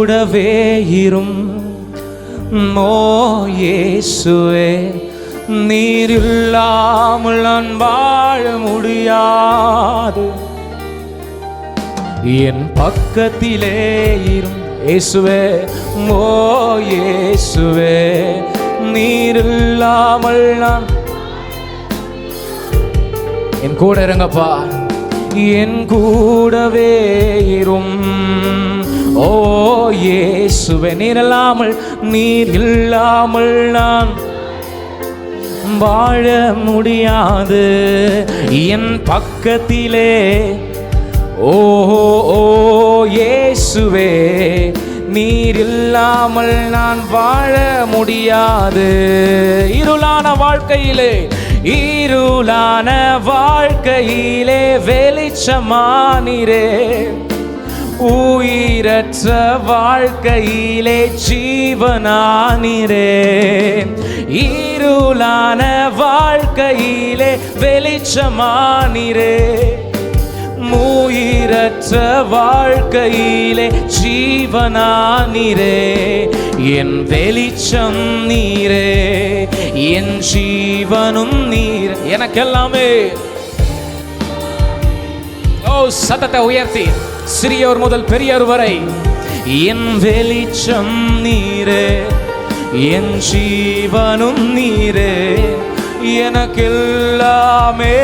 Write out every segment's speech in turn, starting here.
கூடவே இரும் ஓ இயேசுவே, நீர் இல்லாமல் நான் வாழ முடியாது. என் பக்கத்திலே இரும் இயேசுவே, ஓ இயேசுவே, நீர் இல்லாமல் நான். என் கூட இருங்கப்பா, என் கூடவே இரும் ஓ இயேசுவே, நீர் இல்லாமல் நான் வாழ முடியாது. என் பக்கத்திலே ஓ இயேசுவே, நீர் இல்லாமல் நான் வாழ முடியாது. இருளான வாழ்க்கையிலே வெளிச்சமானீரே, உயிரற்ற வாழ்க்கையிலே ஜீவனானீரே. இருளான வாழ்க்கையிலே வெளிச்சமானீரே, உயிரற்ற வாழ்க்கையிலே ஜீவனானீரே. என் வெளிச்சம் நீரே, என் ஜீவனும் நீர், எனக்கெல்லாமே. ஓ சத்தத்தை உயர்த்தி, சிறியோர் முதல் பெரியோர் வரை, என் வெளிச்சம் நீரே, என் ஜீவனும் நீரே, எனக்கெல்லாமே.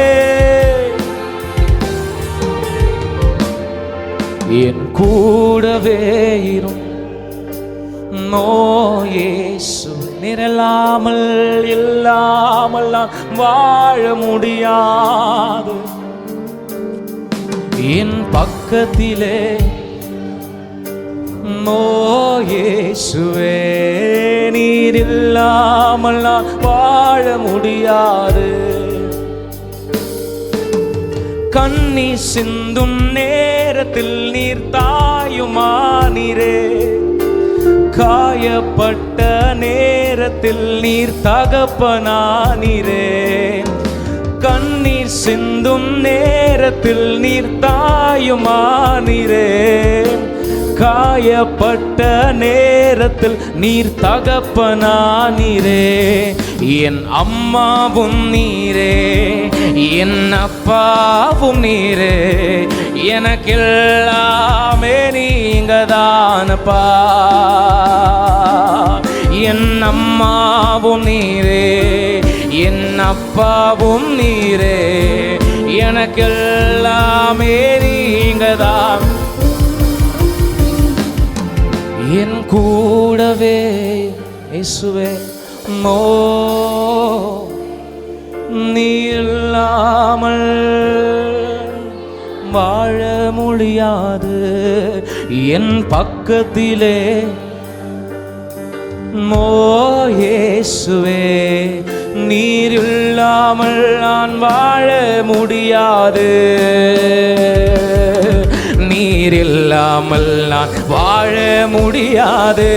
என் கூடவே இரும் ஓ இயேசு, நீர் இல்லாமல் நான் வாழ முடியாது. என் பக்கத்திலே ஓ இயேசுவே, நீர் இல்லாமல் நான் வாழ முடியாது. கண்ணீர் சிந்தும் நேரத்தில் நீர் தாயுமானீரே, காயப்பட்ட நேரத்தில் நீர் தகப்பனானீரே. கண்ணீர் சிந்தும் நேரத்தில் நீர் தாயுமானீரே, காயப்பட்ட நேரத்தில் நீர் தகப்பனானீரே. என் அம்மாவும் நீரே, என் அப்பாவும் நீரே, எனக்கெல்லாமே நீங்கதானப்பா. என் அம்மாவும் நீரே, என் அப்பாவும் நீரே, எனக்கெல்லாமே நீங்கதான். என் கூடவே இயேசுவே, மோ நீர் இல்லாமல் வாழ முடியாது. என் பக்கத்திலே மோ இயேசுவே, நீர் இல்லாமல் நான் வாழ முடியாது. நீர் இல்லாமல் நான் வாழ முடியாது.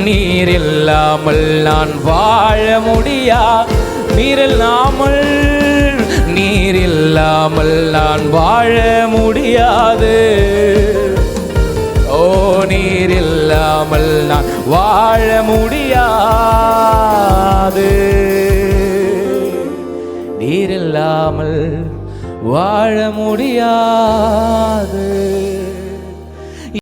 நீர் இல்லாமல் நான் வாழ முடியாது. நீர் இல்லாமல் நான் வாழ முடியாது. ஓ நீர் இல்லாமல் நான் வாழ முடியாது. நீர் இல்லாமல் வாழ முடியாது.